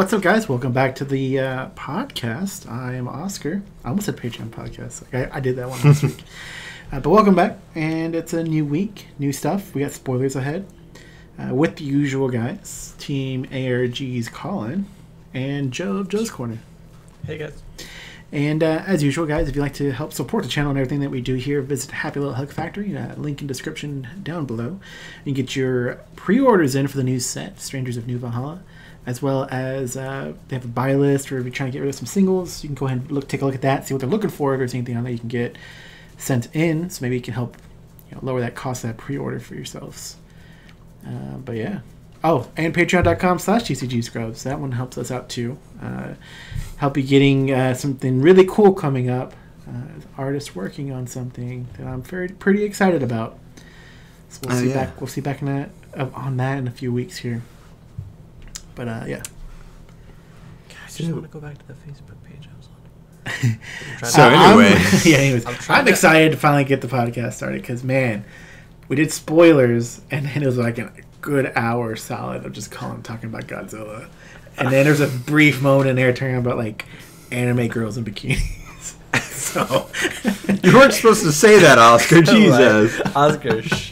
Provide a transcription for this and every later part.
What's up, guys? Welcome back to the podcast. I am Oscar. I almost said Patreon podcast. I did that one last week. But welcome back, and it's a new week, new stuff. We got spoilers ahead. With the usual guys, Team ARG's Colin and Joe of Joe's Corner. Hey, guys. And as usual, guys, if you'd like to help support the channel and everything that we do here, visit Happy Little Hug Factory. Link in description down below. You can get your pre-orders in for the new set, Strangers of New Valhalla, as well as they have a buy list, or if you're trying to get rid of some singles, you can go ahead and take a look at that, see what they're looking for, if there's anything on there you can get sent in, so maybe you can help lower that cost of that pre-order for yourselves. But yeah. Oh, and patreon.com/TCG Scrubs. That one helps us out too. Help you getting something really cool coming up. Artists working on something that I'm pretty excited about. So we'll see back. We'll see back on that in a few weeks here. But yeah. I just want to go back to the Facebook page I was on. So anyway, anyways, I'm excited to finally get the podcast started because man, we did spoilers and then it was like a good hour solid of just Colin talking about Godzilla, and then there's a brief moment in there talking about like anime girls in bikinis. So you weren't supposed to say that, Oscar. Jesus, Oscar. Shh.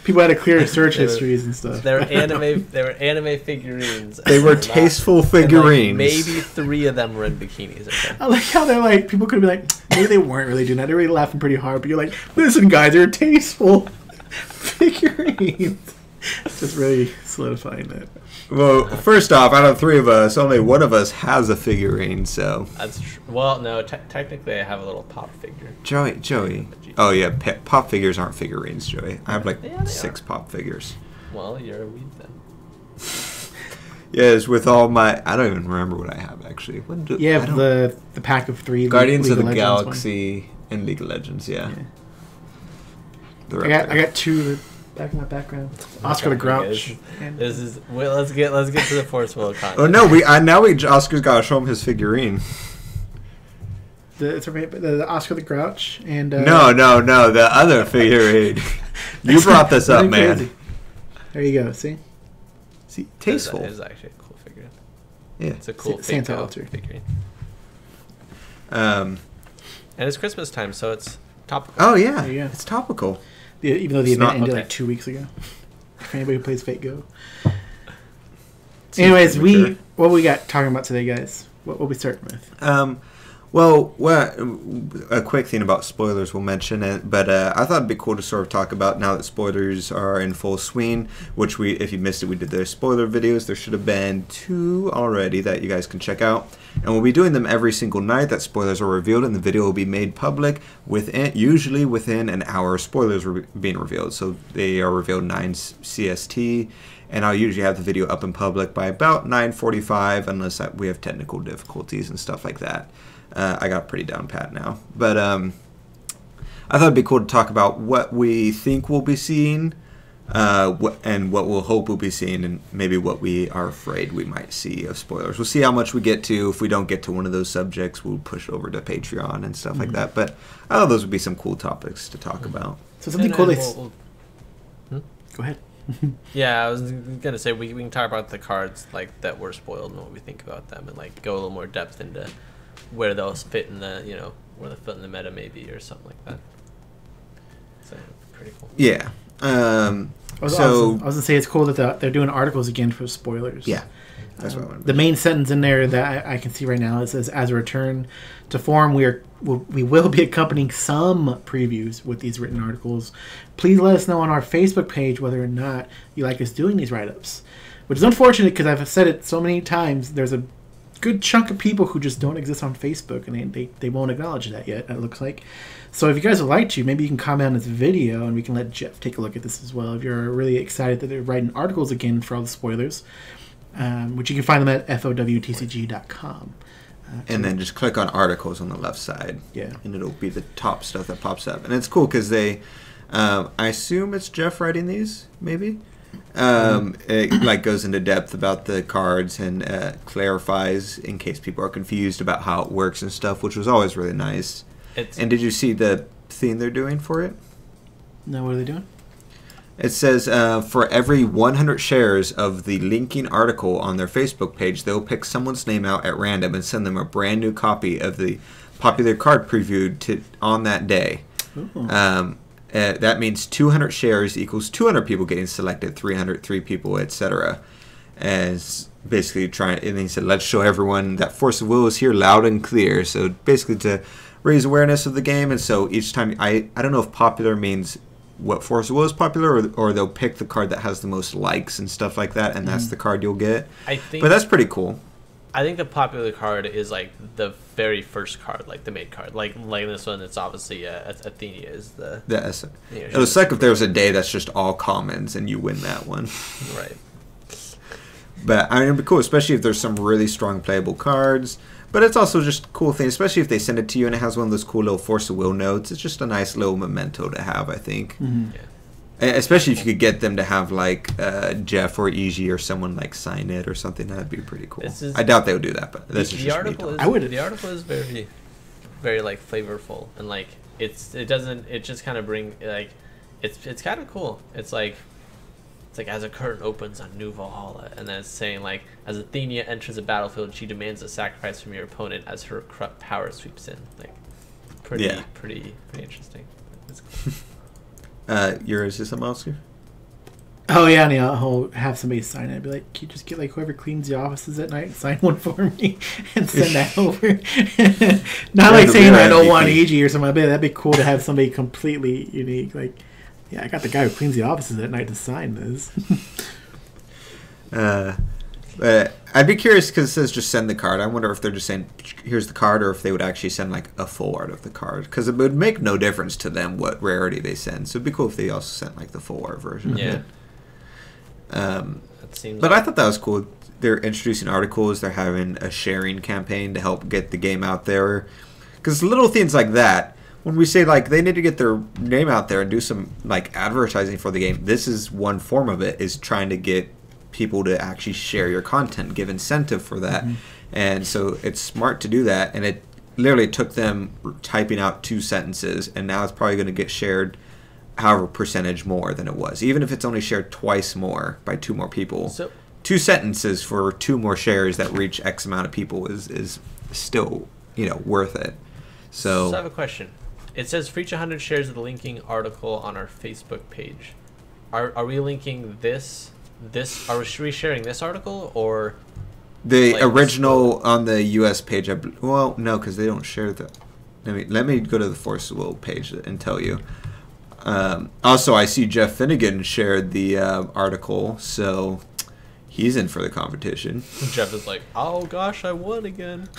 People had to clear search histories and stuff. They were anime figurines. They were tasteful figurines. Like maybe 3 of them were in bikinis. Okay. I like how they're like, people could be like, maybe they weren't really doing that. They're really laughing pretty hard, but you're like, listen, guys, they're tasteful figurines. Just really solidifying that. Well, first off, out of 3 of us, only one of us has a figurine, so. That's well, no, technically I have a little pop figure. Joey. Oh yeah, pop figures aren't figurines, Joey. I have like 6 pop figures. Well, you're a weeb then. Yes, with all my, I don't even remember what I have actually. The pack of 3 Guardians League of the Legends Galaxy and League of Legends. Yeah. I got 2 back in my background. Oscar the Grouch. Let's get to the Force World content. Oh no, Oscar's got to show him his figurine. The Oscar the Grouch and no, the other figurine. You brought this up, man. Crazy. There you go. See, tasteful. It is actually a cool figurine. Yeah, it's a cool Santa altar figurine. And it's Christmas time, so it's topical. Oh yeah, it's topical. Even though the event ended like 2 weeks ago. For anybody who plays Fate Go. Anyways, what we got talking about today, guys? What we starting with? Well, a quick thing about spoilers we'll mention it, but I thought it'd be cool to sort of talk about now that spoilers are in full swing, which if you missed it, we did their spoiler videos. There should have been 2 already that you guys can check out. And we'll be doing them every single night that spoilers are revealed, and the video will be made public usually within an hour of spoilers being revealed. So they are revealed 9 CST, and I'll usually have the video up in public by about 9:45, unless we have technical difficulties and stuff like that. I got pretty down pat now. But I thought it'd be cool to talk about what we think we'll be seeing, and what we'll hope we'll be seeing, and maybe what we are afraid we might see of spoilers. We'll see how much we get to. If we don't get to one of those subjects, we'll push over to Patreon and stuff like that. But I thought those would be some cool topics to talk about. So something cool. Go ahead. Yeah, I was gonna say we can talk about the cards like that were spoiled and what we think about them, and like go a little more depth into where those fit in the where they fit in the meta maybe, or something like that. So pretty cool. Yeah. I was gonna say it's cool that they're doing articles again for spoilers. Yeah. That's what I wanted. The main sentence in there that I can see right now, it says, "As a return to form, we will be accompanying some previews with these written articles. Please let us know on our Facebook page whether or not you like us doing these write-ups." Which is unfortunate because I've said it so many times. There's a good chunk of people who just don't exist on Facebook, and they won't acknowledge that yet, it looks like. So if you guys would like to, maybe you can comment on this video and we can let Jeff take a look at this as well. If you're really excited that they're writing articles again for all the spoilers, which you can find them at fowtcg.com. And then just click on articles on the left side. Yeah. And it'll be the top stuff that pops up. And it's cool because they, I assume it's Jeff writing these, maybe? It like goes into depth about the cards and clarifies in case people are confused about how it works and stuff, which was always really nice. And did you see the theme they're doing for it? No, what are they doing? It says for every 100 shares of the linking article on their Facebook page, they'll pick someone's name out at random and send them a brand new copy of the popular card previewed on that day. That means 200 shares equals 200 people getting selected, 303 people, etc. As basically and he said, let's show everyone that Force of Will is here loud and clear. So basically to raise awareness of the game. And so each time, I don't know if popular means what Force of Will is popular, or they'll pick the card that has the most likes and stuff like that, and that's the card you'll get. But that's pretty cool. I think the popular card is like the very first card, like the main card. Like this one, it's obviously Athenia is the. It was like if there was a day that's just all commons and you win that one. Right. But I mean, it'd be cool, especially if there's some really strong playable cards. But it's also just a cool thing, especially if they send it to you and it has one of those cool little Force of Will notes. It's just a nice little memento to have, I think. Yeah. Especially if you could get them to have like Jeff or Easy or someone like sign it or something, that'd be pretty cool. I doubt they would do that, but this is just article. The article is very, very like flavorful, and like it just kind of bring like it's kind of cool. It's like as a curtain opens on New Valhalla, and then it's saying like as Athenia enters the battlefield, she demands a sacrifice from your opponent as her corrupt power sweeps in. Like pretty interesting. It's cool. Yours is something else? Oh yeah, and I'll have somebody sign it. I'd be like, can you just get like whoever cleans the offices at night and sign one for me and send that over? Not like saying I don't want EG or something. That'd be cool to have somebody completely unique. Like, yeah, I got the guy who cleans the offices at night to sign this. I'd be curious because it says just send the card. I wonder if they're just saying here's the card, or if they would actually send like a full art of the card, because it would make no difference to them what rarity they send. So it'd be cool if they also sent like the full art version of it. But I thought that was cool. They're introducing articles. They're having a sharing campaign to help get the game out there, because little things like that, when we say like they need to get their name out there and do some like advertising for the game, this is one form of it, is trying to get people to actually share your content, give incentive for that. And so it's smart to do that, and it literally took them typing out 2 sentences, and now it's probably going to get shared however percentage more than it was, even if it's only shared twice more by 2 more people. So 2 sentences for 2 more shares that reach X amount of people is still worth it. So I have a question. It says for each 100 shares of the linking article on our Facebook page. Are we linking this? Are we sharing this article or the original on the US page? Well, no, because they don't share the. Let me go to the Force of Will page and tell you. Also, I see Jeff Finnegan shared the article, so he's in for the competition. Jeff is like, oh gosh, I won again.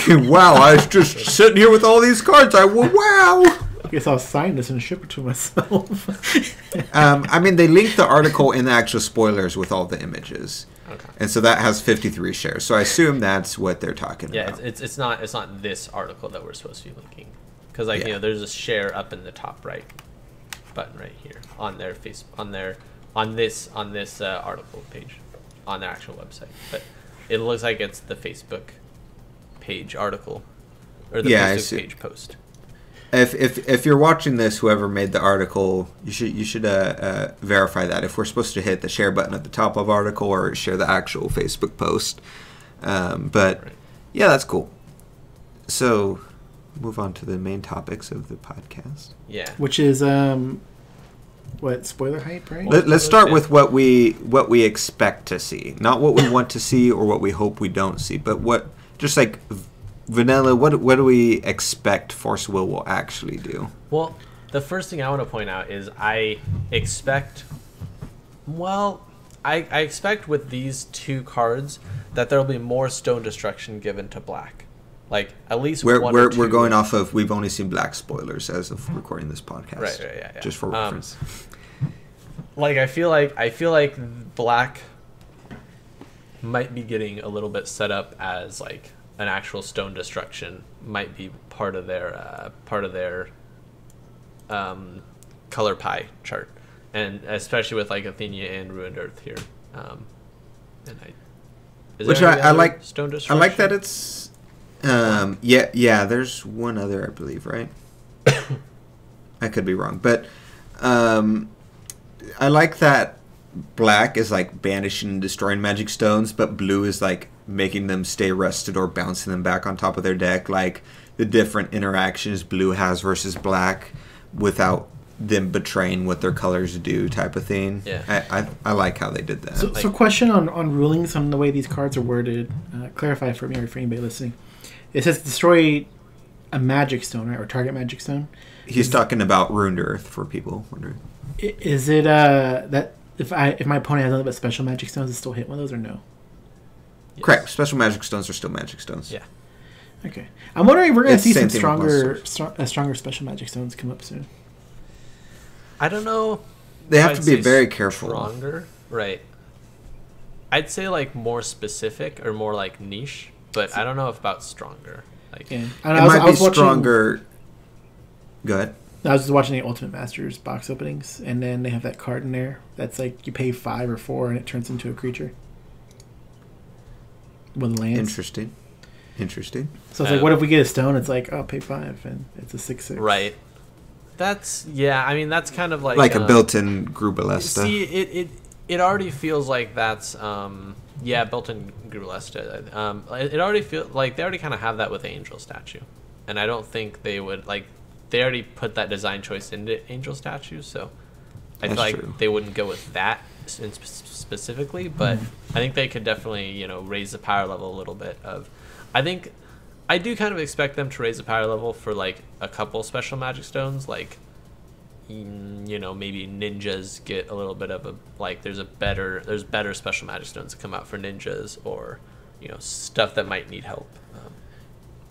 Wow, I was just sitting here with all these cards. I won. Wow. I guess I'll sign this and ship it to myself. They linked the article in the actual spoilers with all the images. Okay. And so that has 53 shares. So I assume that's what they're talking about. Yeah, it's not this article that we're supposed to be linking, because there's a share up in the top right button right here on their on this article page on their actual website. But it looks like it's the Facebook page article or the Facebook page post. If you're watching this, whoever made the article, you should verify that if we're supposed to hit the share button at the top of article or share the actual Facebook post. Yeah, that's cool. So move on to the main topics of the podcast. Yeah, which is what, spoiler hype, right? Let's start with what we expect to see, not what we want to see or what we hope we don't see, but what just like. Vanilla, what do we expect Force Will actually do? Well, the first thing I want to point out is I expect with these 2 cards that there will be more Stone Destruction given to Black. Like, at least one or 2. We're going off of, we've only seen Black spoilers as of recording this podcast. Right, yeah. Just for reference. I feel like Black might be getting a little bit set up as, like, an actual Stone Destruction might be part of their color pie chart, and especially with like Athenia and Ruined Earth here. Which I like. Stone Destruction? I like that it's. Yeah. There's one other, I believe, right? I could be wrong, but I like that black is like banishing and destroying magic stones, but blue is like making them stay rested or bouncing them back on top of their deck. Like the different interactions blue has versus black without them betraying what their colors do, type of thing. Yeah, I like how they did that. So question on rulings on the way these cards are worded. Clarify for me or for anybody listening. It says destroy a magic stone, right, or target magic stone. He's talking about Ruined Earth for people wondering. Is it that if my opponent has nothing but special magic stones, it still hit one of those or no? yes. Correct. Special magic stones are still magic stones. Yeah. Okay. I'm wondering if we're going to It's see the some same thing with stronger special magic stones come up soon. I don't know. They if have I'd to be say very careful. Stronger, right? I'd say like more specific or more like niche, but I don't know if about stronger. Like, Yeah. It might be stronger. Go ahead. I was just watching the Ultimate Masters box openings, and then they have that card in there that's like you pay 5 or 4, and it turns into a creature. When lands. Interesting. So it's like, what if we get a stone? It's like, oh, pay 5, and it's a 6/6. right. That's I mean, that's kind of Like a built-in Grubalesta. See, it already feels like that's built-in Grubalesta. It already feels like they already kind of have that with Angel Statue, and I don't think they would like. They already put that design choice into Angel Statue, so I feel like true. they wouldn't go with that specifically. But I think they could definitely raise the power level a little bit. I do kind of expect them to raise the power level for like a couple special magic stones, like maybe ninjas get a little bit of a like there's better special magic stones that come out for ninjas, or stuff that might need help.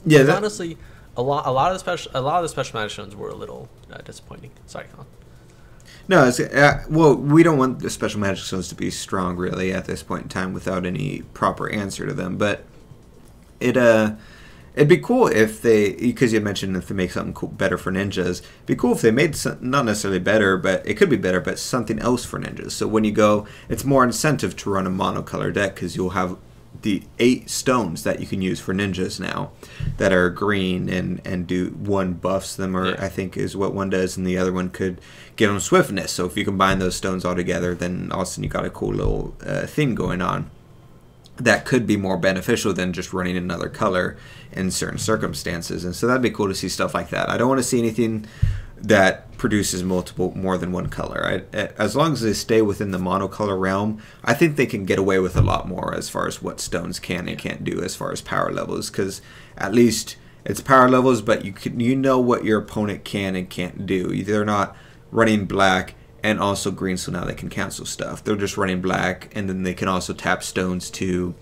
Honestly, a lot of the special magic stones were a little disappointing. Sorry, Colin. No, well, we don't want the special magic stones to be strong really at this point in time without any proper answer to them, but it'd be cool if they, because you mentioned if they make something cool, better for ninjas, it'd be cool if they made not necessarily better, but it could be better, but something else for ninjas. So when you go, it's more incentive to run a monocolor deck because you'll have the 8 stones that you can use for ninjas now that are green and do one buffs them, or I think is what one does, and the other one could give them swiftness. So if you combine those stones all together, then all of a sudden you got a cool little thing going on that could be more beneficial than just running another color in certain circumstances. And so that'd be cool to see stuff like that. I don't want to see anything that produces more than one color. As long as they stay within the monocolor realm, I think they can get away with a lot more as far as what stones can and can't do as far as power levels, because at least it's power levels, but you know what your opponent can and can't do. They're not running black and also green, so now they can cancel stuff. They're just running black, and then they can also tap stones to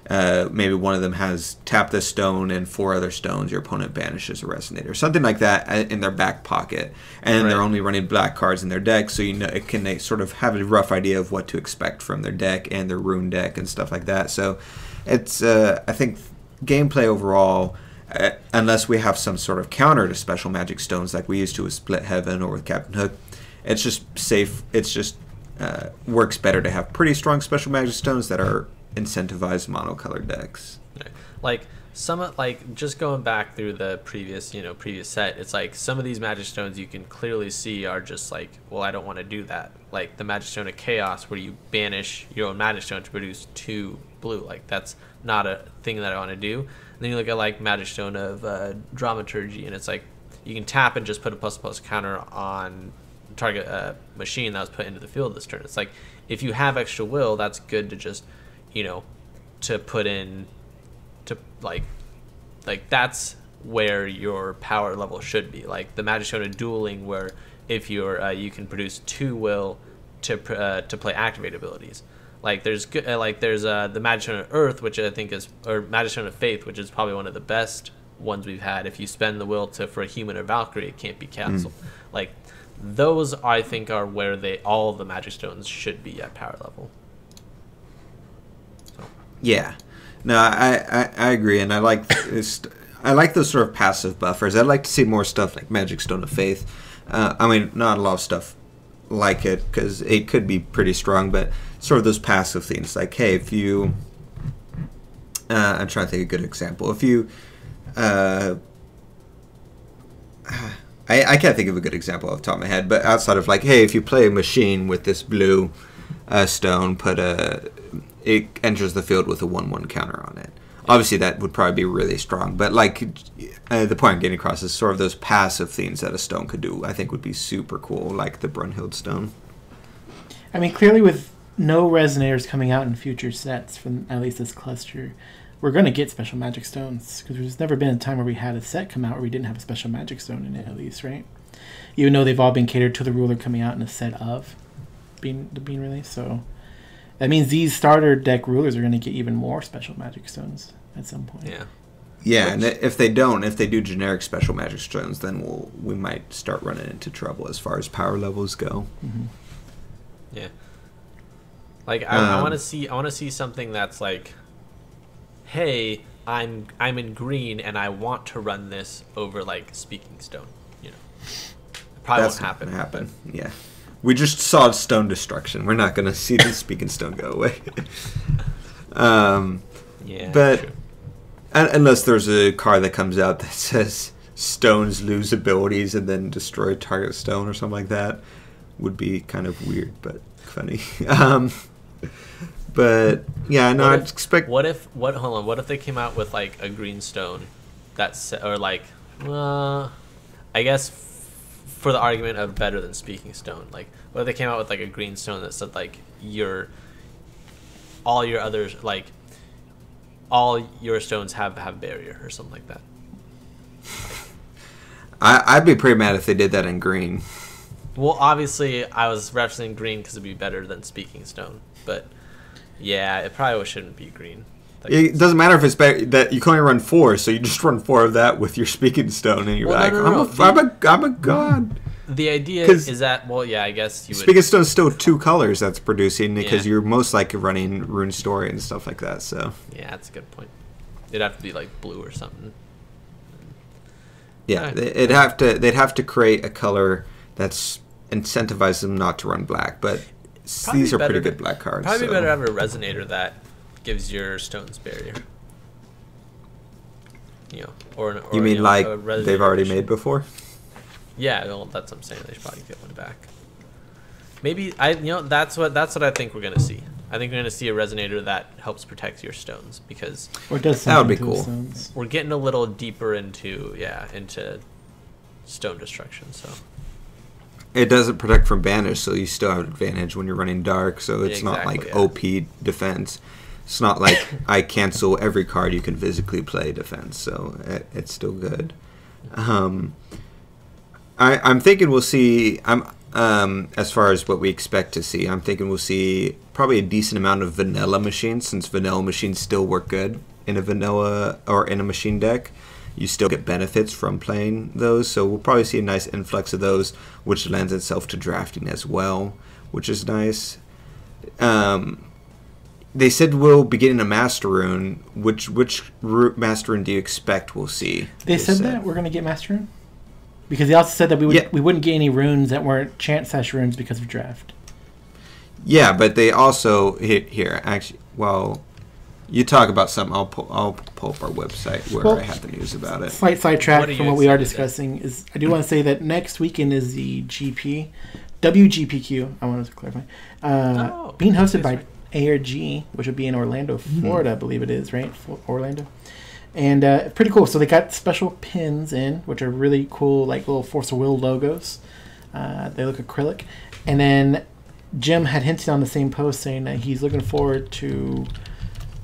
maybe one of them has tap this stone and 4 other stones, your opponent banishes a resonator, something like that in their back pocket, and they're only running black cards in their deck, so they sort of have a rough idea of what to expect from their deck and their rune deck and stuff like that. So it's I think gameplay overall, unless we have some sort of counter to special magic stones like we used to with Split Heaven or with Captain Hook, it's just safe. It's just works better to have pretty strong special magic stones that are incentivized monocolored decks. Like just going back through the previous set, it's like some of these magic stones you can clearly see are just like, well, I don't want to do that. Like the magic stone of chaos, where you banish your own magic stone to produce 2 blue. Like that's not a thing that I want to do. And then you look at like magic stone of dramaturgy, and it's like you can tap and just put a ++ counter on target machine that was put into the field this turn. It's like if you have extra will, that's good to just to put in to like that's where your power level should be. Like the magic stone of dueling, where if you're you can produce 2 will to play activate abilities. Like there's good there's the magic stone of earth, which I think is, or magic stone of faith, which is probably one of the best ones we've had. If you spend the will for a human or Valkyrie, it can't be canceled. Like those I think are where all the magic stones should be at power level. Yeah, no, I agree, and I like those sort of passive buffers. I'd like to see more stuff like Magic Stone of Faith. I mean, not a lot of stuff like it, because it could be pretty strong, but sort of those passive things. Like, hey, if you, I'm trying to think of a good example. If you, I I can't think of a good example off the top of my head, but outside of like, hey, if you play a machine with this blue stone, it enters the field with a 1/1 counter on it. Obviously, that would probably be really strong, but like the point I'm getting across is sort of those passive things that a stone could do. I think would be super cool, like the Brunhild stone. I mean, clearly with no resonators coming out in future sets from at least this cluster, we're going to get special magic stones, because there's never been a time where we had a set come out where we didn't have a special magic stone in it, at least, right? Even though they've all been catered to the ruler coming out in a set of being released. So that means these starter deck rulers are going to get even more special magic stones at some point. Yeah. Yeah, and if they do generic special magic stones, then we might start running into trouble as far as power levels go. Mm-hmm. Yeah. Like I want to see something that's like, hey, I'm in green and I want to run this over like Speaking Stone. You know, it probably won't happen. Not gonna happen. Yeah, we just saw stone destruction. We're not gonna see the Speaking Stone go away. Yeah, but true. Unless there's a card that comes out that says stones lose abilities and then destroy target stone or something like that, would be kind of weird but funny. But yeah, no, I'd expect. Hold on. What if they came out with like a green stone, or like, I guess for the argument of better than Speaking Stone, like what if they came out with like a green stone that said like all your others, like all your stones have barrier or something like that. I'd be pretty mad if they did that in green. Well, obviously, I was referencing green because it'd be better than Speaking Stone, but yeah, it probably shouldn't be green. Like, it doesn't matter if it's better, that you can only run 4, so you just run 4 of that with your Speaking Stone, and you're I'm a god. The idea is that, well, yeah, I guess you would. Speaking Stone's still 2 colors that's producing, because you're most likely running Rune Story and stuff like that. So yeah, that's a good point. It'd have to be like blue or something. Yeah, they'd have to create a color that's incentivizes them not to run black, but these are pretty good black cards. Probably better to have a resonator that gives your stones barrier. You know, or you mean like they've already made before? Yeah, well, that's what I'm saying. They should probably get one back. Maybe that's what I think we're gonna see. I think we're gonna see a resonator that helps protect your stones, because that would be cool. We're getting a little deeper into stone destruction, so. It doesn't protect from banish, so you still have advantage when you're running dark, so it's not like OP defense. It's not like I cancel every card you can physically play defense, so it's still good. I'm thinking we'll see, as far as what we expect to see, I'm thinking we'll see probably a decent amount of vanilla machines, since vanilla machines still work good in a vanilla or in a machine deck. You still get benefits from playing those, so we'll probably see a nice influx of those, which lends itself to drafting as well, which is nice. They said we'll be getting a Master Rune. Which Master Rune do you expect we'll see? They said that we're going to get Master Rune? Because they also said that we wouldn't get any runes that weren't chance-slash runes because of draft. Yeah, but they also you talk about something. I'll pull up our website where I have the news about it. Slight sidetrack from what we are discussing is I do want to say that next weekend is the WGPQ. I wanted to clarify. Being hosted by ARG, which would be in Orlando, Florida, I believe it is, right? Orlando. And pretty cool. So they got special pins in, which are really cool, like little Force of Will logos. They look acrylic. And then Jim had hinted on the same post saying that he's looking forward to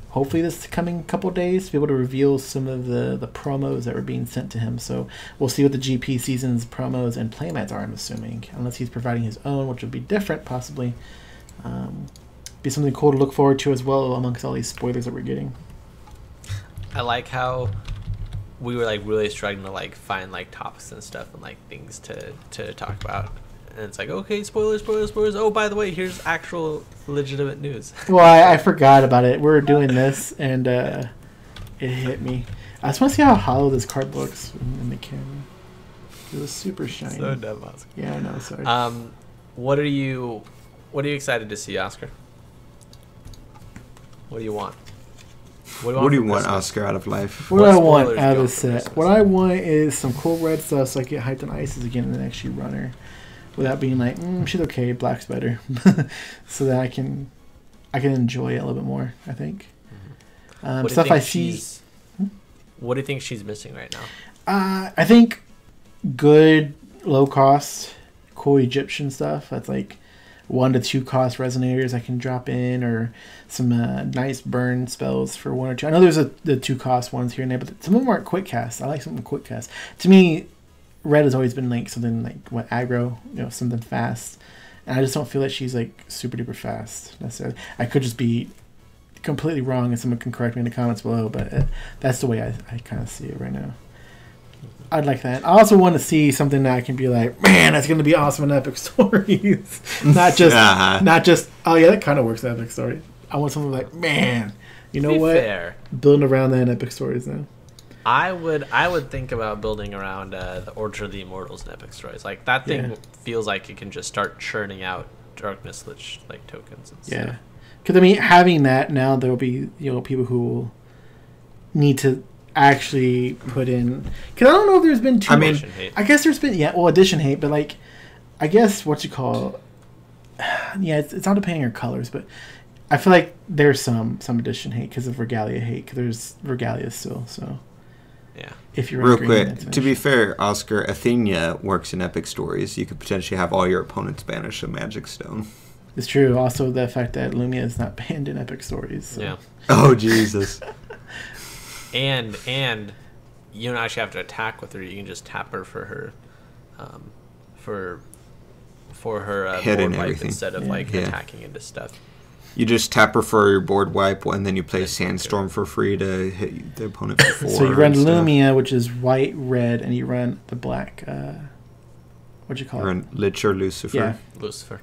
hopefully this coming couple days to be able to reveal some of the promos that were being sent to him. So we'll see what the GP season's promos and playmats are, I'm assuming, unless he's providing his own, which would be different possibly. Be something cool to look forward to as well amongst all these spoilers that we're getting. I like how we were like really struggling to like find like topics and stuff and like things to talk about. And it's like, okay, spoilers. Oh, by the way, here's actual legitimate news. Well, I forgot about it. We were doing this, and it hit me. I just want to see how hollow this card looks in the camera. It was super shiny. So dumb, Oscar. Yeah, I know. Sorry. What are you excited to see, Oscar? What do you want? What do you for want, Christmas? Oscar, out of life? What do I want spoilers out of go this for set? Christmas? What I want is some cool red stuff so I get hyped on Ices again in the next year runner. Without being like, she's okay, black's better. So that I can enjoy it a little bit more, I think. What do you Stuff think I see. she's- What do you think she's missing right now? I think good, low cost, cool Egyptian stuff. That's like 1 to 2 cost resonators I can drop in, or some nice burn spells for 1 or 2. I know there's the 2 cost ones here and there, but some of them aren't quick cast. I like something quick cast. To me, red has always been like something like aggro, something fast. And I just don't feel like she's like super duper fast necessarily. I could just be completely wrong, and someone can correct me in the comments below, but that's the way I kind of see it right now. I'd like that. I also want to see something that I can be like, man, that's going to be awesome in Epic Stories. not just, oh yeah, that kind of works in Epic Stories. I want something like, man, you know what? Fair. Building around that in Epic Stories now. I would think about building around the Order of the Immortals in Epic Stories. Like that thing feels like it can just start churning out Darkness Lich like tokens and stuff. Yeah, because I mean, having that now, there will be people who will need to actually put in. Because I don't know if there's been too much. Edition hate. I guess there's been edition hate, but like, I guess what you call, it's all depending on your colors, but I feel like there's some edition hate because of Regalia hate. Because there's Regalia still, so. Yeah. If you're Real quick, to be fair, Oscar, Athenia works in Epic Stories. You could potentially have all your opponents banish a Magic Stone. It's true. Also, the fact that Lumia is not banned in Epic Stories. So. Yeah. Oh, Jesus. And you don't actually have to attack with her. You can just tap her for her, for her Hit and board wipe everything. instead of attacking into stuff. You just tap her for your board wipe, and then you play Sandstorm for free to hit the opponent for 4. So you run Lumia, which is white, red, and you run the black. What'd you call You it? run Lich or Lucifer. Yeah, Lucifer.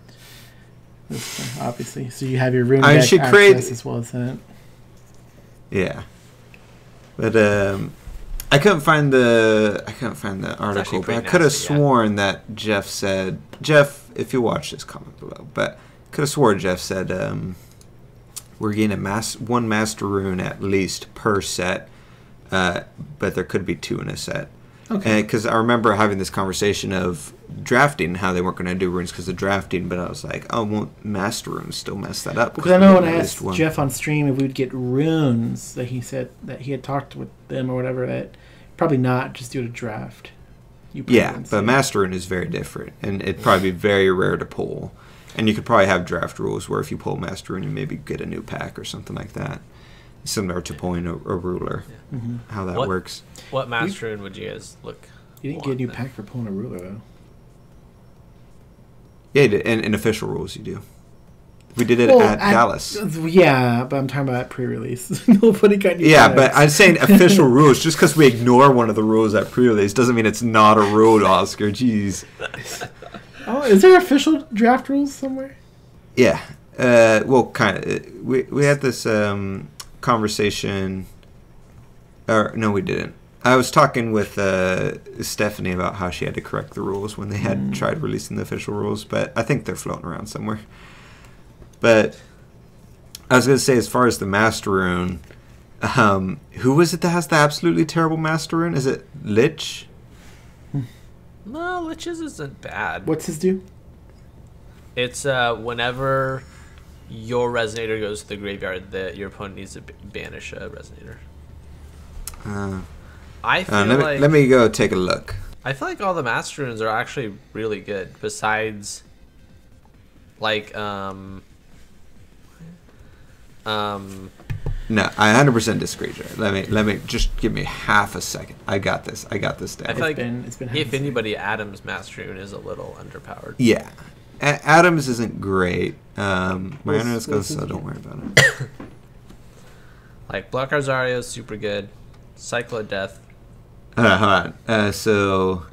obviously. So you have your rune I deck should access create- as well as that. Yeah. But I couldn't find the article, but I pretty could have nasty, yeah. sworn that Jeff said, if you watch this, comment below, but could have sworn Jeff said we're getting one master rune at least per set, but there could be 2 in a set. Okay. Because I remember having this conversation of drafting, how they weren't going to do runes because of drafting, but I was like, oh, won't master runes still mess that up? Because I know when I at asked least one. Jeff on stream if we'd get runes, that he said that he had talked with them or whatever, that probably not, just do a draft. Yeah, but master rune is very different, and it'd probably be very rare to pull. And you could probably have draft rules where if you pull master rune, you maybe get a new pack or something like that. Similar to pulling a ruler, how that works. What master rune would you guys look? You didn't get a new pack for pulling a ruler, though. Yeah, in official rules you do. We did it at Dallas. Yeah, but I'm talking about pre-release. Nobody got new Yeah, packs. but I'm saying official rules. Just because we ignore one of the rules at pre-release doesn't mean it's not a rule, Oscar. Jeez. Oh, is there official draft rules somewhere? Yeah. Well, kind of. We had this conversation. Or no, we didn't. I was talking with Stephanie about how she had to correct the rules when they had tried releasing the official rules, but I think they're floating around somewhere. But I was going to say, as far as the Master Rune, who is it that has the absolutely terrible Master Rune? Is it Lich? No, Lich's isn't bad. What's his do? It's whenever your resonator goes to the graveyard, that your opponent needs to banish a resonator. I feel let me go take a look. I feel like all the master runes are actually really good. Besides, like No, I 100% disagree, Jared. Let me just give me half a second. I got this down. I feel like It's been if anybody, Adam's master rune is a little underpowered. Yeah. Adams isn't great. My internet's goes, so don't worry about it. Like Black Arzario is super good. Cycle of Death. Hold on. So,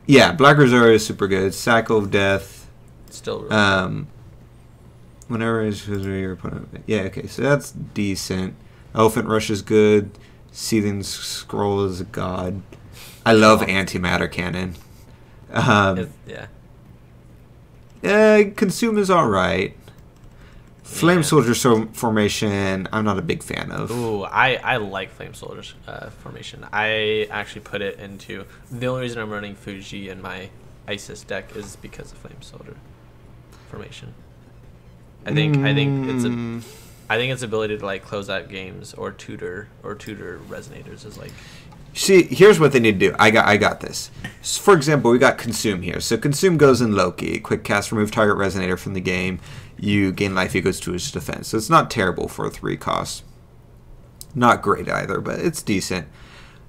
yeah, Black Rosario is super good. Cycle of Death. Still really good. Whenever is your opponent. Yeah, okay, so that's decent. Elephant Rush is good. Seething Scroll is a god. I love Antimatter Cannon. Yeah. Consume is alright. Flame Soldier formation, I'm not a big fan of. Ooh, I like Flame Soldier's formation. I actually put it into... The only reason I'm running Fuji in my ISIS deck is because of Flame Soldier formation. I think its ability to like close out games or tutor resonators is like... See, here's what they need to do. I got this. So for example, we got Consume here. So Consume goes in Loki. Quick cast, remove target resonator from the game. You gain life equals to its defense. So it's not terrible for a 3 cost. Not great either, but it's decent.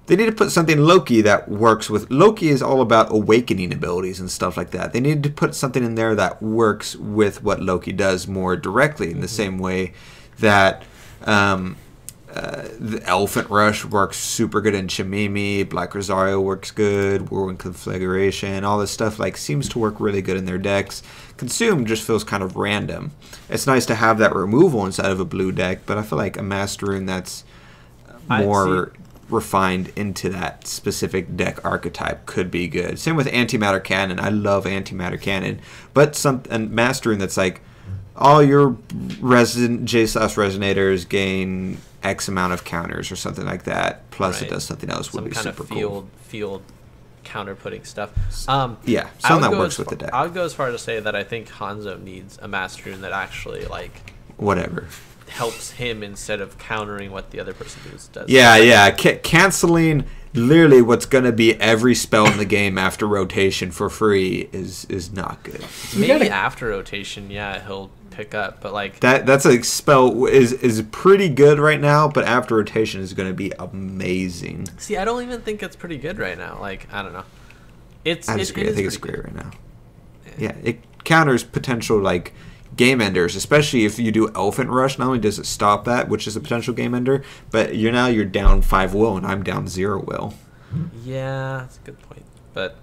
They need to put something Loki that works with... Loki is all about awakening abilities and stuff like that. They need to put something in there that works with what Loki does more directly in the same way that... the Elephant Rush works super good in Chimimi, Black Rosario works good, Whirlwind Conflagration, all this stuff like seems to work really good in their decks. Consume just feels kind of random. It's nice to have that removal inside of a blue deck, but I feel like a Master Rune that's more refined into that specific deck archetype could be good. Same with Antimatter Cannon. I love Antimatter Cannon, but Master Rune that's like all your J-Slash resonators gain X amount of counters or something like that. Plus, it does something else. Would be super cool. Field counter putting stuff. Yeah, something that works with the deck. I would go as far to say that I think Hanzo needs a Master Rune that actually like whatever helps him instead of countering what the other person does. Yeah. Canceling literally what's going to be every spell in the game after rotation for free is not good. Maybe after rotation, yeah, he'll pick up, but like that's a spell is pretty good right now, but after rotation is going to be amazing. See, I don't even think it's pretty good right now. Like, I don't know. I disagree. I think it's great right now. Yeah, it counters potential like game enders, especially if you do Elephant Rush. Not only does it stop that, which is a potential game ender, but you're down 5 will and I'm down 0 will. Yeah, that's a good point. But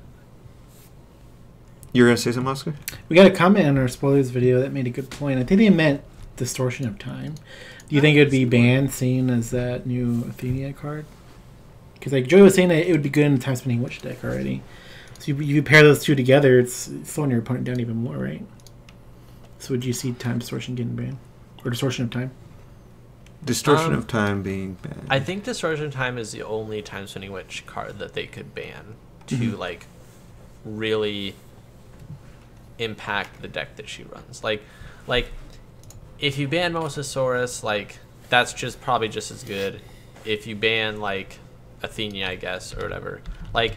you're gonna say something, Oscar? We got a comment on our spoilers video that made a good point. I think they meant Distortion of Time. Do you think it would be banned, seen as that new Athenia card? Because like Joey was saying that it would be good in the Time Spinning Witch deck already. So you pair those two together, it's slowing your opponent down even more, right? So would you see Time Distortion getting banned? Or Distortion of Time? Distortion of Time being banned. I think Distortion of Time is the only Time Spinning Witch card that they could ban to like really impact the deck that she runs. Like if you ban Mosasaurus, like that's just probably just as good. If you ban like Athenia, I guess, or whatever, like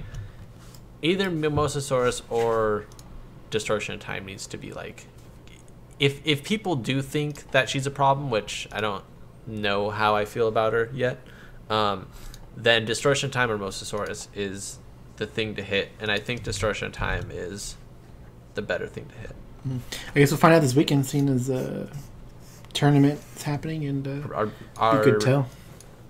either Mosasaurus or Distortion of Time needs to be like, if people do think that she's a problem, which I don't know how I feel about her yet, then Distortion of Time or Mosasaurus is the thing to hit, and I think Distortion of Time is the better thing to hit. I guess we'll find out this weekend, seeing as tournament is happening, and you could tell.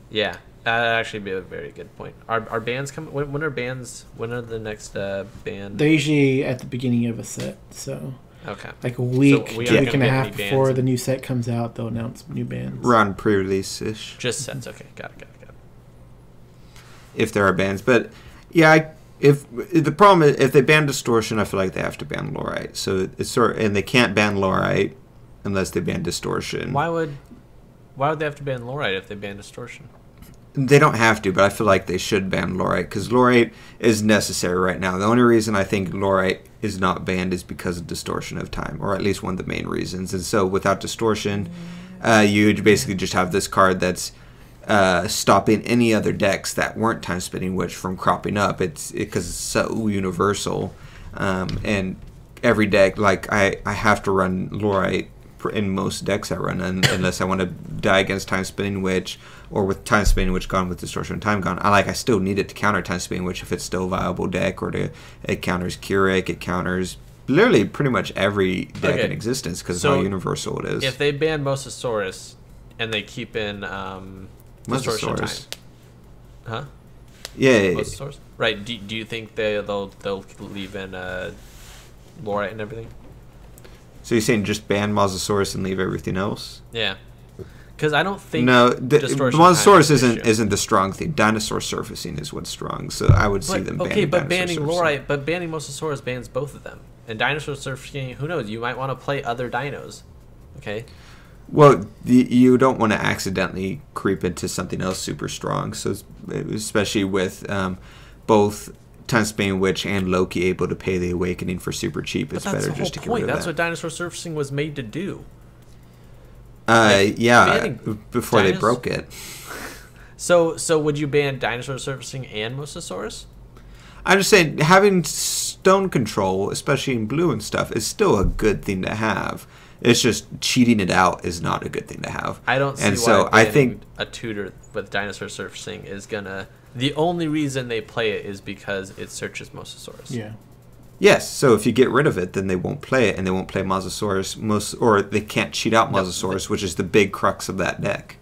Yeah, that'd actually be a very good point. Are bands coming? When are bands? When are the next band? They're usually at the beginning of a set, so okay, like a week, so week and a half before the new set comes out, they'll announce new bands. Around pre-release ish. Just sets. Okay, got it. If there are bands, but yeah. If the problem is if they ban Distortion, I feel like they have to ban Lorite. So it's and they can't ban Lorite unless they ban Distortion. Why would they have to ban Lorite if they ban Distortion? They don't have to, but I feel like they should ban Lorite because Lorite is necessary right now. The only reason I think Lorite is not banned is because of Distortion of Time, or at least one of the main reasons. And so without Distortion, you basically just have this card that's stopping any other decks that weren't Time Spinning Witch from cropping up. Because it's so universal, and every deck, like I have to run Lorite in most decks I run, unless I want to die against Time Spinning Witch, or with Time Spinning Witch gone, with Distortion of Time gone. I still need it to counter Time Spinning Witch if it's still a viable deck, or it counters Keurig, it counters literally pretty much every deck in existence because of how universal it is. If they ban Mosasaurus and they keep in Distortion of Time. Huh? Yeah. Mosasaurus? Right. Do you think they'll leave in Lorite and everything? So you're saying just ban Mosasaurus and leave everything else? Yeah. Because I don't think Mosasaurus isn't the strong thing. Dinosaur surfacing is what's strong. So I would see them banning. Okay, but banning surfacing. Lorite, banning Mosasaurus bans both of them. And Dinosaur surfacing, who knows? You might want to play other dinos. Okay. Well, you don't want to accidentally creep into something else super strong. So, especially with both Time Span Witch and Loki able to pay the Awakening for super cheap, it's better just to get rid of that. That's what Dinosaur Surfacing was made to do. Yeah, before they broke it. So would you ban Dinosaur Surfacing and Mosasaurus? I'm just saying, having stone control, especially in blue and stuff, is still a good thing to have. It's just cheating it out is not a good thing to have. I don't see why I think a tutor with Dinosaur Surfacing is gonna. The only reason they play it is because it searches Mosasaurus. Yeah. Yes, so if you get rid of it, then they won't play it, and they won't play Mosasaurus, or they can't cheat out Mosasaurus, which is the big crux of that deck.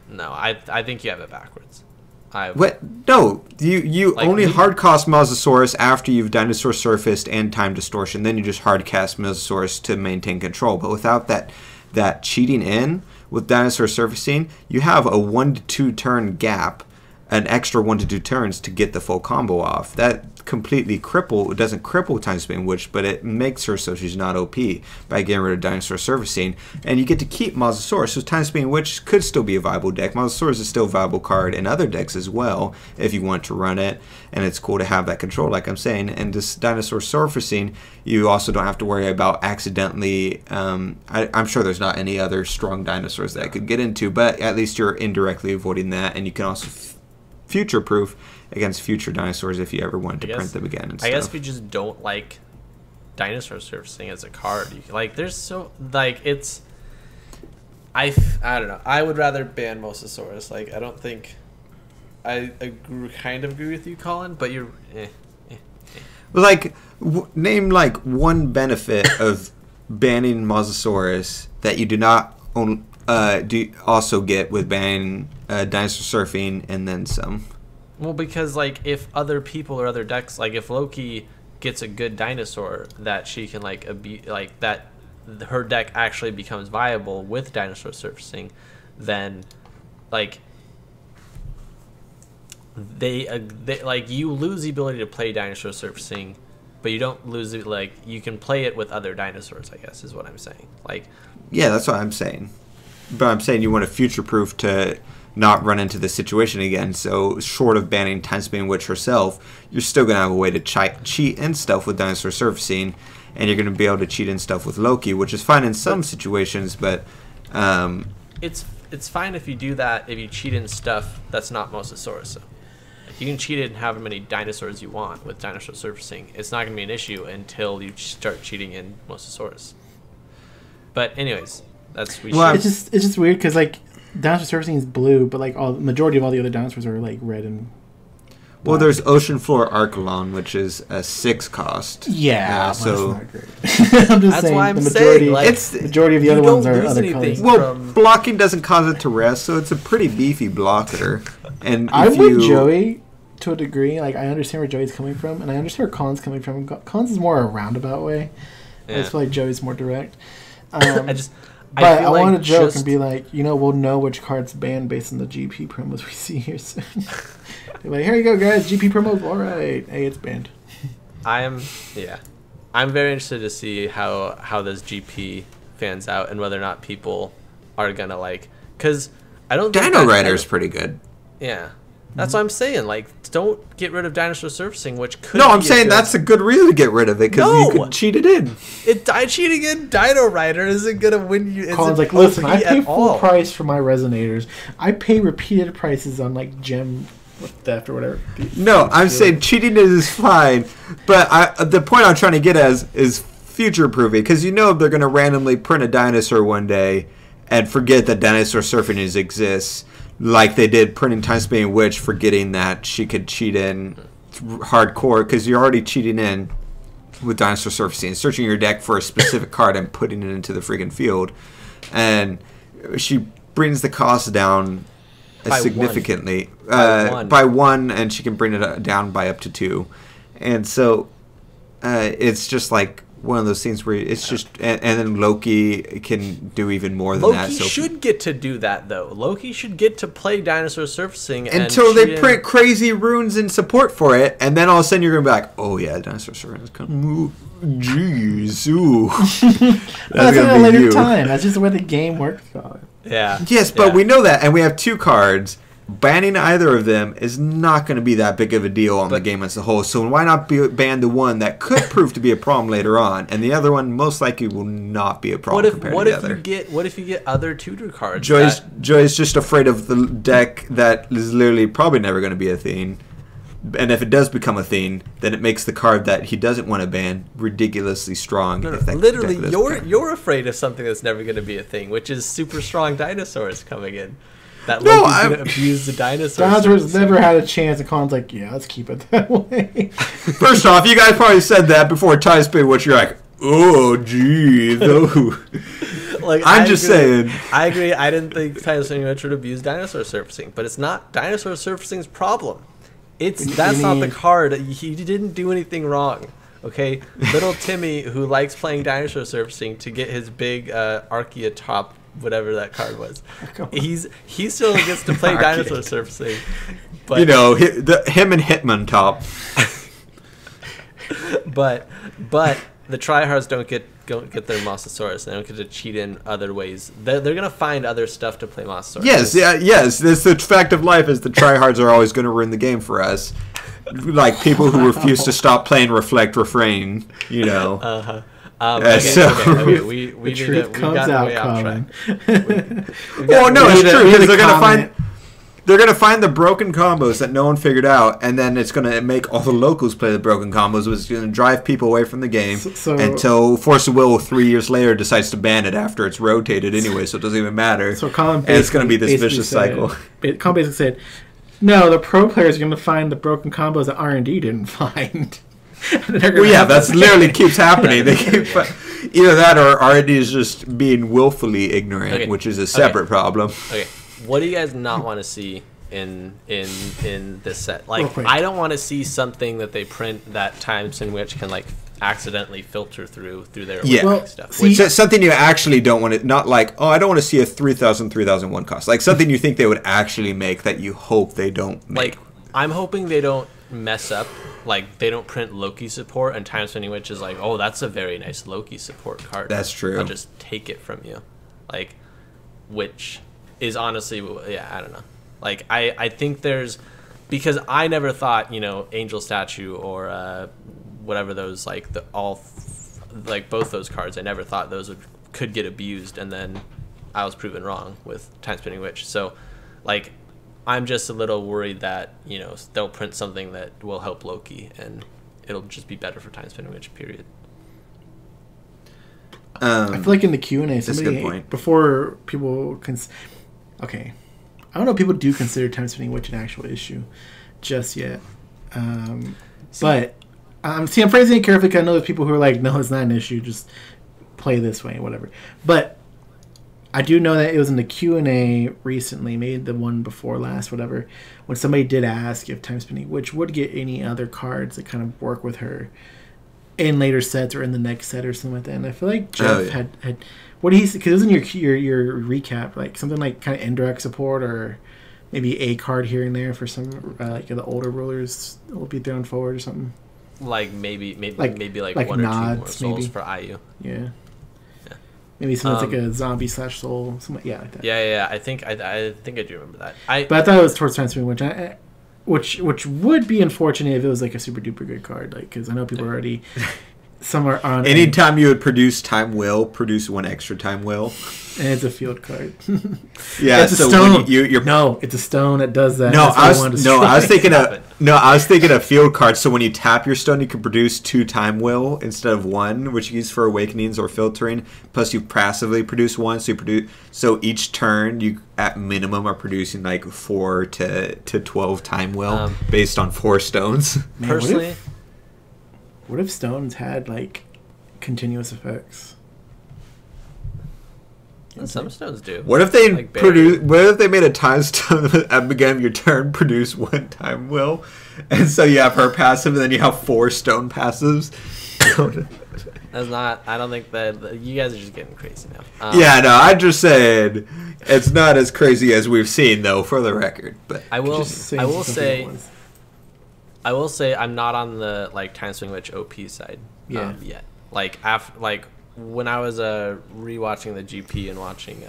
No, I think you have it backwards. What? No, you like, only hard cast Mosasaurus after you've Dinosaur Surfaced and Time Distortion. Then you just hard cast Mosasaurus to maintain control. But without that cheating in with Dinosaur Surfacing, you have a 1 to 2 turn gap, an extra 1 to 2 turns to get the full combo off. That completely it doesn't cripple Time Span Witch, but it makes her so she's not OP by getting rid of Dinosaur Surfacing. And you get to keep Mosasaurus, so Time Span Witch could still be a viable deck. Mosasaurus is still a viable card in other decks as well, if you want to run it. And it's cool to have that control, like I'm saying. And this Dinosaur Surfacing, you also don't have to worry about accidentally... I'm sure there's not any other strong dinosaurs that I could get into, but at least you're indirectly avoiding that, and you can also future-proof against future dinosaurs if you ever wanted to print them again and stuff. I guess we just don't like Dinosaur Surfacing as a card. There's so... it's... I don't know. I would rather ban Mosasaurus. I don't think... I kind of agree with you, Colin, but you're... Name, one benefit of banning Mosasaurus that you do not also get with banning Dinosaur Surfing and then some. Well, because if other people or other decks, if Loki gets a good dinosaur that she can that her deck actually becomes viable with Dinosaur Surfacing, then they you lose the ability to play Dinosaur Surfacing, but you don't lose it. You can play it with other dinosaurs, I guess is what I'm saying. Yeah, that's what I'm saying. But I'm saying you want to future-proof to not run into this situation again. So short of banning Time Span Witch herself, you're still going to have a way to cheat and stuff with Dinosaur Surfacing, and you're going to be able to cheat and stuff with Loki, which is fine in some situations, but... It's fine if you do that, if you cheat in stuff that's not Mosasaurus. So you can cheat it and have how many dinosaurs you want with Dinosaur Surfacing. It's not going to be an issue until you start cheating in Mosasaurus. But anyways... It's just weird because Dinosaur Surfacing is blue, but the majority of all the other dinosaurs are red and black. Well, there's Ocean Floor Archelon, which is a 6 cost. Yeah, so that's not great. I'm just saying the majority of the other ones are other colors. Well, blocking doesn't cause it to rest, so it's a pretty beefy blocker. And I'm with Joey to a degree. I understand where Joey's coming from, and I understand where Colin's coming from. Colin's is more a roundabout way. Yeah. I just feel like Joey's more direct. But I want to joke and be we'll know which cards banned based on the GP promos we see here soon. Here you go, guys. GP promos. All right. Hey, it's banned. I'm very interested to see how this GP fans out and whether or not people are going to because I don't think Dino Rider's pretty good. Yeah. That's what I'm saying. Don't get rid of Dinosaur Surfacing, which could. No, I'm saying that's a good reason to get rid of it because you could cheat it in. Cheating in Dino Rider isn't gonna win you. Colin's listen, I pay full price for my resonators. I pay repeated prices on gem theft or whatever. No, I'm saying cheating is fine, but the point I'm trying to get at is future proofing because they're gonna randomly print a dinosaur one day and forget that Dinosaur Surfing exists. Like they did printing Time Span Witch, forgetting that she could cheat in hardcore because you're already cheating in with Dinosaur Surfacing, searching your deck for a specific card and putting it into the freaking field. And she brings the cost down significantly by one, and she can bring it down by up to 2. And so it's just one of those things where it's just, and then Loki can do even more than that. Loki So should get to do that though. Loki should get to play dinosaur surfacing until they print crazy runes in support for it, and then all of a sudden you're gonna be like, oh yeah, dinosaur surfacing is coming. Jeez, ooh. That's at a later time. That's just the way the game works. Yeah. Yes, but we know that, and we have 2 cards. Banning either of them is not going to be that big of a deal on the game as a whole. So why not ban the one that could prove to be a problem later on, and the other one most likely will not be a problem compared to the other. What if you get other tutor cards? Joy's just afraid of the deck that is literally probably never going to be a thing. And if it does become a thing, then it makes the card that he doesn't want to ban ridiculously strong. No, literally, you're afraid of something that's never going to be a thing, which is super strong dinosaurs coming in. That Loki's going to abuse the dinosaurs. Dinosaurs never had a chance, and Colin's like, yeah, let's keep it that way. First off, you guys probably said that before Time Spin, which you're like, oh, gee, though. Like, I'm just saying. I agree. I didn't think Time Spin would abuse dinosaur surfacing, but it's not dinosaur surfacing's problem. That's not the card. He didn't do anything wrong. Okay, little Timmy, who likes playing dinosaur surfacing to get his big Archeotop, whatever that card was, he still gets to play dinosaur surfacing. But him and Hitman top. but the tryhards don't get their Mosasaurus. They don't get to cheat in other ways. They're gonna find other stuff to play Mosasaurus. Yes. That's the fact of life is the tryhards are always going to ruin the game for us. Like people who refuse to stop playing Reflect Refrain. Okay, we comes out, Colin. Well, no, it's true because they're gonna find the broken combos that no one figured out, and then it's gonna make all the locals play the broken combos, which is gonna drive people away from the game until Force of Will 3 years later decides to ban it after it's rotated anyway, so it doesn't even matter. So Colin, and it's gonna be this vicious cycle. Colin basically said, "No, the pro players are gonna find the broken combos that R&D didn't find." Well, yeah, that's literally keeps happening. They keep either that or R&D is just being willfully ignorant, which is a separate problem. Okay. What do you guys not want to see in this set? Like, I don't want to see something that they print that Times in which can like accidentally filter through their stuff. Something you actually don't want to, not like, oh, I don't want to see a 3001 cost. Like something you think they would actually make that you hope they don't make. Like, I'm hoping they don't mess up. Like, they don't print Loki support and Time Spinning Witch is like, oh, that's a very nice Loki support card. That's true. I'll just take it from you. Like, which is honestly, I don't know. Like, I think there's, because I never thought, Angel Statue or whatever those, like, both those cards, I never thought those could get abused, and then I was proven wrong with Time Spinning Witch. So, like, I'm just a little worried that, they'll print something that will help Loki, and it'll just be better for Time Spinning Witch, period. I feel like in the Q&A, somebody, before people okay, I don't know if people do consider Time Spinning Witch an actual issue just yet. But, I'm phrasing it carefully because I know there's people who are like, no, it's not an issue, just play this way, whatever. But I do know that it was in the Q&A recently, maybe the one before last, whatever, when somebody did ask if Time Spinning Witch would get any other cards that kind of work with her in later sets or in the next set or something like that. And I feel like Jeff had what did he say? Because it was in your recap, like something like kind of indirect support or maybe a card here and there for some like the older rulers will be thrown forward or something. Like maybe one nods, or two more souls for IU. Yeah. Maybe something like a zombie / soul, something like that. Yeah. I think I do remember that. But I thought it was towards Time Spinning Witch, which would be unfortunate if it was like a super duper good card, like because I know people are already somewhere on. Anytime you would produce Time Will, produce one extra Time Will. And it's a field card. Yeah, it's a stone. No, it's a stone that does that. I was thinking a field card. So when you tap your stone, you can produce 2 Time Will instead of 1, which you use for awakenings or filtering. Plus, you passively produce 1, so each turn you at minimum are producing like 4 to 12 Time Will based on 4 stones. Man, personally, what if stones had like continuous effects? Some stones do. What if they What if they made a time stone at the beginning of your turn produce 1 Time Will, and so you have her passive, and then you have 4 stone passives? That's not. I don't think that you guys are just getting crazy now. Yeah, no, I just said it's not as crazy as we've seen, though, for the record. But I will say I'm not on the like Time Swing Witch OP side yet. Like when I was rewatching the GP and watching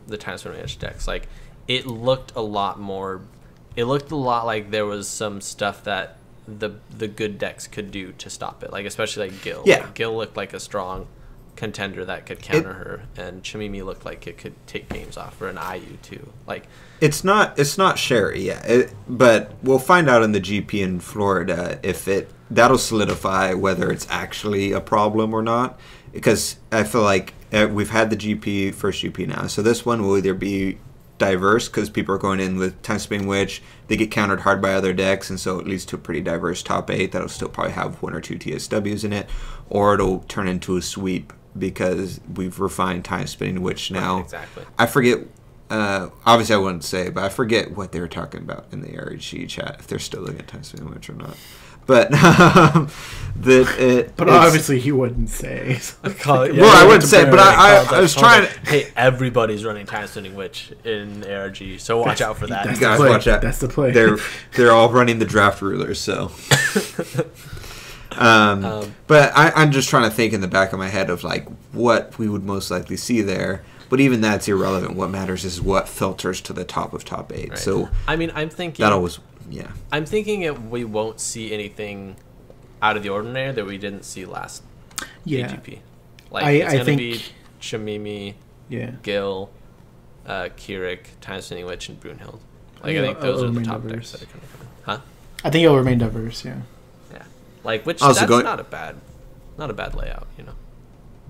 the Time Swing Witch decks, like it looked a lot more. It looked a lot like there was some stuff that the good decks could do to stop it, like especially like Gil. Yeah, like, Gil looked like a strong contender that could counter her, and Chimimi looked like it could take games off, or an IU too. Like it's not Sherry yet, but we'll find out in the GP in Florida if that'll solidify whether it's actually a problem or not. Because I feel like we've had the first GP now, so this one will either be diverse because people are going in with Time Spinning Witch, they get countered hard by other decks, and so it leads to a pretty diverse top 8 that'll still probably have 1 or 2 TSWs in it, or it'll turn into a sweep because we've refined Time Spinning Witch now. Right, exactly. I forget, obviously I wouldn't say, but I forget what they were talking about in the RG chat, if they're still looking at Time Spinning Witch or not. But obviously he wouldn't say. I wouldn't say, but I was trying to. Hey, everybody's running Time Spinning Witch in ARG, so watch out for that. You guys watch out. That's the play. They're all running the draft rulers, so. But I'm just trying to think in the back of my head of like what we would most likely see there. But even that's irrelevant. What matters is what filters to the top of top 8. Right. So I mean, I'm thinking that always. Yeah, I'm thinking we won't see anything out of the ordinary that we didn't see last AGP. Like it's going to be Chimimi, Gil, Kirik, Time Spinning Witch, and Brunhild. Like I think those are the top decks that are going to come in. Huh? I think it'll remain diverse. Yeah. Yeah. Like that's not a bad layout. You know.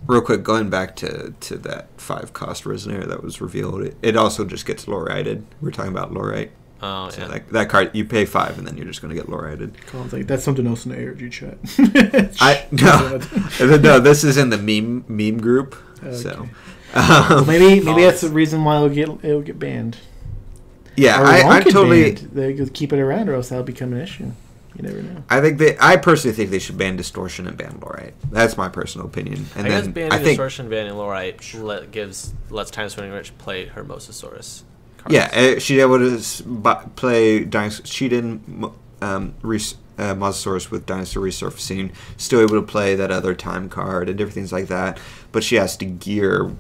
Real quick, going back to that 5-cost Resonator that was revealed, it also just gets lore-righted. We're talking about lore-right. Oh, so that card, you pay 5 and then you're just going to get lore-righted. Colin's like, that's something else in the ARG chat. No, this is in the meme group. Okay. So maybe that's the reason why it'll get banned. Yeah, I totally. They could keep it around, or else that'll become an issue. You never know. I personally think they should ban Distortion and ban Lorite. That's my personal opinion. And I guess banning Distortion, banning Lorite lets Time Spinning Witch play her Mosasaurus. Cards. Yeah, she's able to play Dinosaur. She didn't Mosasaurus with Dinosaur Resurfacing. Still able to play that other time card and different things like that. But she has to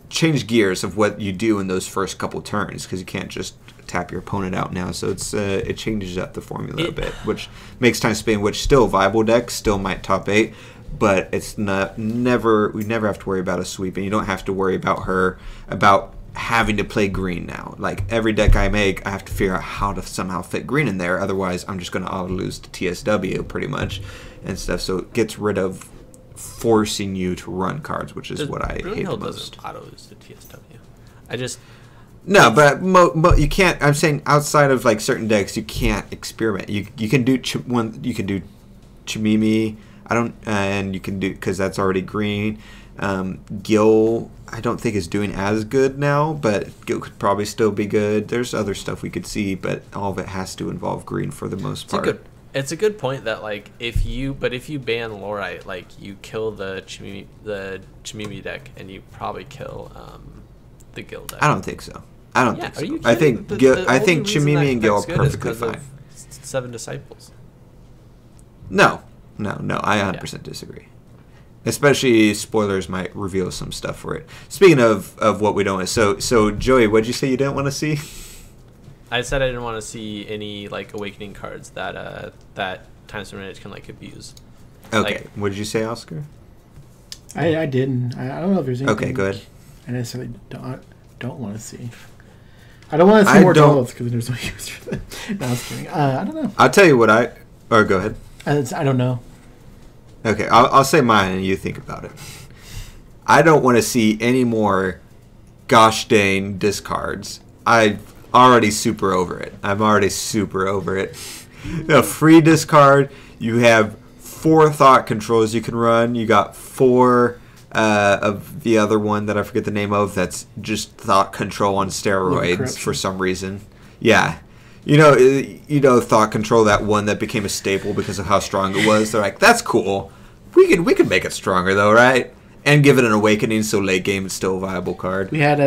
change gears of what you do in those first couple turns because you can't just tap your opponent out now. So it changes up the formula a bit, which makes Time Spinning Witch still a viable deck. Still might top 8, but it's never. We never have to worry about a sweep, and you don't have to worry about having to play green now. Like every deck I make, I have to figure out how to somehow fit green in there. Otherwise, I'm just going to auto lose to TSW pretty much and stuff. So it gets rid of forcing you to run cards, which is what I hate the most. Doesn't auto lose to TSW. You can't. I'm saying outside of like certain decks, you can't experiment. You can do you can do Chimimi. And you can do because that's already green. Gil, I don't think is doing as good now, but Gil could probably still be good. There's other stuff we could see, but all of it has to involve green for the most part. It's a good point that like if you ban Lorite, like you kill the Chimimi deck, and you probably kill the Gil deck. I don't think so. I don't think so. I think Chimimi and Gil are perfectly fine. 7 Disciples. No. I 100% disagree. Especially spoilers might reveal some stuff for it. Speaking of what we don't want to... So Joey, what did you say you didn't want to see? I said I didn't want to see any like Awakening cards that Time Spinning Witch can like abuse. Okay. What did you say, Oscar? I didn't. I don't know if there's anything... Okay, go ahead. I necessarily don't want to see. I don't want to see more dolls because there's no use for them. No, I was kidding. I don't know. I'll tell you what Or go ahead. I don't know. Okay, I'll say mine and you think about it. I don't want to see any more gosh dang discards. I'm already super over it. A free discard, you have 4 thought controls you can run. You got 4 of the other one that I forget the name of that's just thought control on steroids for some reason. Yeah. Thought Control, that one that became a staple because of how strong it was. They're like, that's cool. We could make it stronger though, right? And give it an awakening, so late game it's still a viable card. We had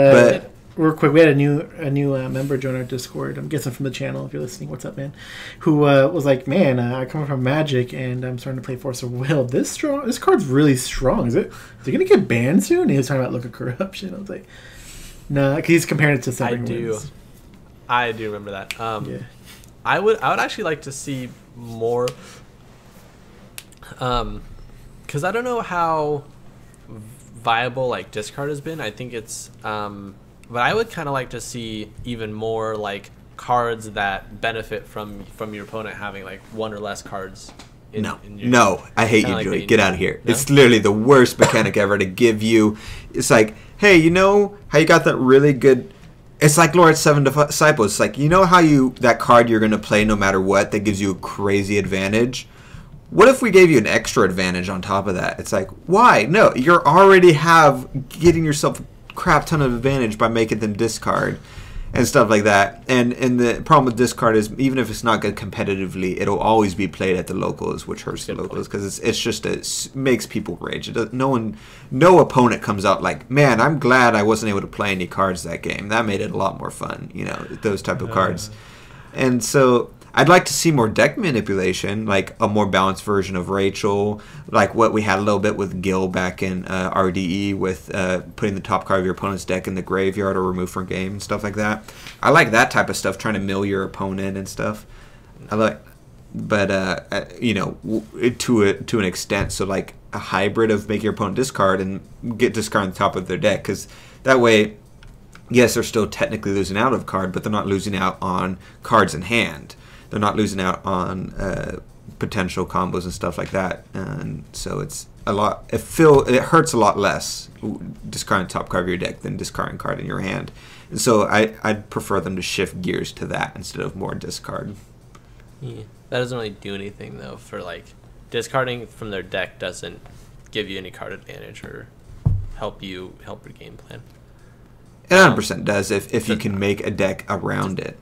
real quick. We had a new member join our Discord. I'm guessing from the channel. If you're listening, what's up, man? Who was like, man, I come from Magic and I'm starting to play Force of Will. This card's really strong. Is it gonna get banned soon? And he was talking about Look of Corruption. I was like, nah, because he's comparing it to Severing Winds. I do remember that. Yeah. I would actually like to see more. Because I don't know how viable like discard has been. I think it's but I would kind of like to see even more like cards that benefit from your opponent having like one or less cards. No, I hate you, like Joey. Get out of here. No? It's literally the worst mechanic ever to give you. It's like, hey, you know how you got that really good. It's like Lord Seven Disciples. It's like, you know how that card you're going to play no matter what that gives you a crazy advantage? What if we gave you an extra advantage on top of that? It's like, why? No, you're already getting yourself a crap ton of advantage by making them discard and stuff like that. And the problem with discard is, even if it's not good competitively, it'll always be played at the locals, which hurts the locals because it's just it makes people rage. No opponent comes out like, man, I'm glad I wasn't able to play any cards that game. That made it a lot more fun. Those type of cards. And so I'd like to see more deck manipulation, like a more balanced version of Rachel, like what we had a little bit with Gil back in RDE with putting the top card of your opponent's deck in the graveyard or remove from game and stuff like that. I like that type of stuff, trying to mill your opponent and stuff. But to an extent, so like a hybrid of make your opponent discard and get discard on the top of their deck, because that way, yes, they're still technically losing out of card, but they're not losing out on cards in hand. They're not losing out on potential combos and stuff like that, and so it's a lot. It hurts a lot less discarding top card of your deck than discarding card in your hand. And so I'd prefer them to shift gears to that instead of more discard. Yeah. That doesn't really do anything though. For like discarding from their deck doesn't give you any card advantage or help your game plan. It 100% does if you can make a deck around it.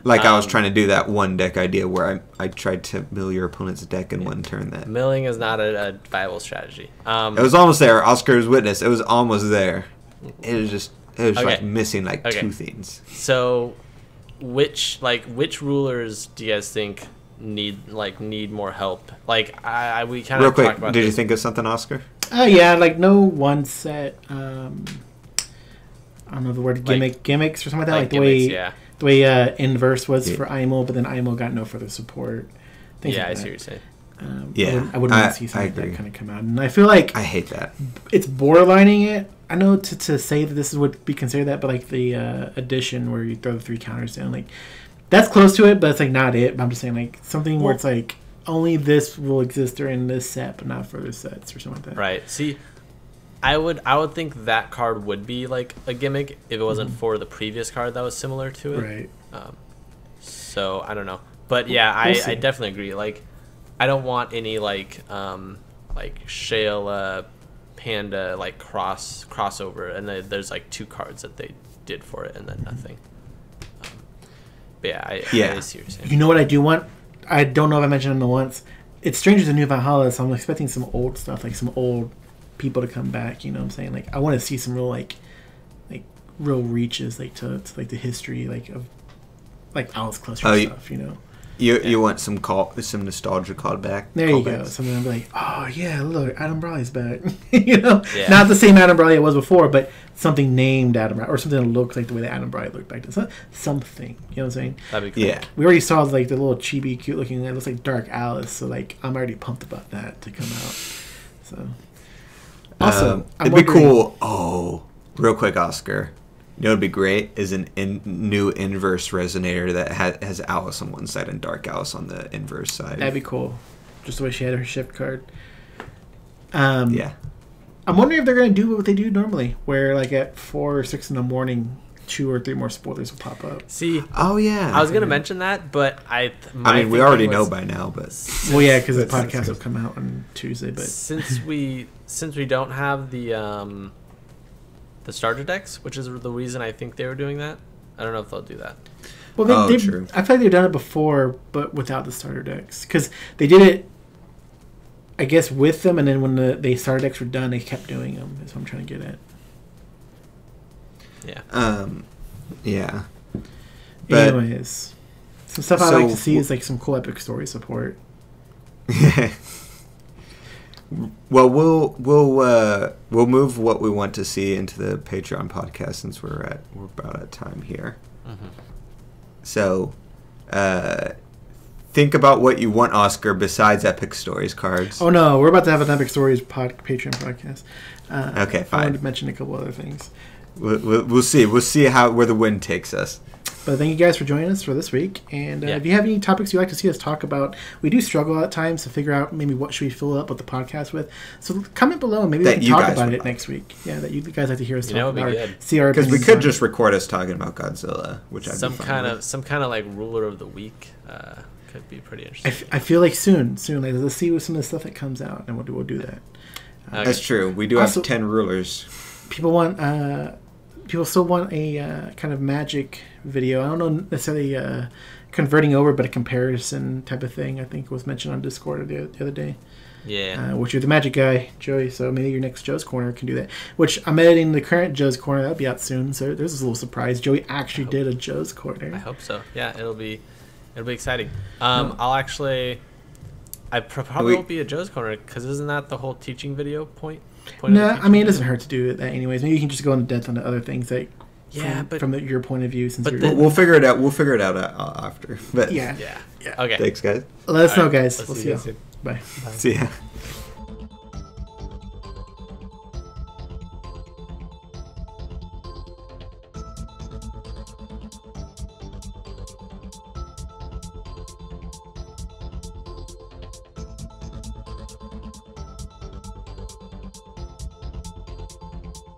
Like I was trying to do that one deck idea where I tried to mill your opponent's deck in one turn. That milling is not a viable strategy. It was almost there. Oscar's witness. It was almost there. It was okay. Like missing two things. So, which rulers do you guys think need more help? Like we kind of real quick. Talked about Did you think of something, Oscar? Yeah, like no one set. I don't know the word gimmicks or something like that. Like the gimmicks, way. The way Inverse was for IMO, but then IMO got no further support. I see what you're saying. I wouldn't want to see something like that kind of come out. And I feel like I hate that. It's borderlining it. I know to say that this would be considered that, but like the addition where you throw the 3 counters down, like that's close to it, but it's like not it. But I'm just saying like something where it's like only this will exist during this set, but not further sets or something like that. Right. See, I would think that card would be like a gimmick if it wasn't for the previous card that was similar to it. Right. So I don't know, but yeah, I definitely agree. Like, I don't want any like Shale Panda like crossover, and then there's like 2 cards that they did for it, and then nothing. But I see what you're saying. You know what I do want? I don't know if I mentioned it once. It's Strangers of New Valhalla, so I'm expecting some old stuff, like some old people to come back. You know what I'm saying? Like I want to see some real like real reaches like to like the history like of like Alice Cluster stuff. You know. You want some nostalgia called back? There you go. Something I'm like, oh yeah, look, Adam Brawley's back. You know, not the same Adam Brawley it was before, but something named Adam Brawley, or something that looks like the way that Adam Brawley looked back then. Something, you know what I'm saying? That'd be cool. Yeah. We already saw like the little chibi, cute looking. It looks like Dark Alice, so like I'm already pumped about that to come out. So, also, it'd be cool. Oh, real quick, Oscar. You know, it'd be great is new inverse resonator that has Alice on one side and Dark Alice on the inverse side. That'd be cool. Just the way she had her shift card. Yeah. I'm wondering if they're going to do what they do normally, where like at 4 or 6 in the morning, 2 or 3 more spoilers will pop up. See, oh yeah, I was going to mention that, but I mean, we already know by now, but well, yeah, because the podcast will come out on Tuesday. But since we don't have the starter decks, which is the reason I think they were doing that. I don't know if they'll do that. Well, true. I feel like they've done it before, but without the starter decks. Because they did it, I guess, with them, and then when the starter decks were done, they kept doing them. That's what I'm trying to get at. Yeah. Yeah. But, anyways, some stuff I like to see is like some cool epic story support. Well, we'll move what we want to see into the Patreon podcast since we're about at time here. Mm-hmm. So, think about what you want, Oscar, besides Epic Stories cards. Oh no, we're about to have an Epic Stories Patreon podcast. Okay, fine. I wanted to mention a couple other things. We'll see. We'll see where the wind takes us. But thank you guys for joining us for this week. And if you have any topics you'd like to see us talk about, we do struggle at times to figure out maybe what should we fill up with the podcast with. So comment below and maybe we can talk about it next week. Yeah, that you guys like to hear us talk about it. See our because we could just record us talking about Godzilla, which some kind of like ruler of the week could be pretty interesting. I feel like soon, like, let's see some of the stuff that comes out, and we'll do that. That's true. We do have 10 rulers. People still want a kind of magic video. I don't know necessarily converting over, but a comparison type of thing. I think was mentioned on Discord the other day. Yeah. Which you're the magic guy, Joey. So maybe your next Joe's Corner can do that. Which I'm editing the current Joe's Corner. That'll be out soon. So there's this little surprise. Joey actually did a Joe's Corner. I hope so. Yeah, it'll be exciting. I probably won't be a Joe's Corner because isn't that the whole teaching video point? No, I mean, it doesn't hurt to do that anyways. Maybe you can just go into depth on the other things that, from your point of view. We'll figure it out. We'll figure it out after. But yeah. Okay. Thanks, guys. Let us know, guys. We'll see you. Soon. Bye. See ya.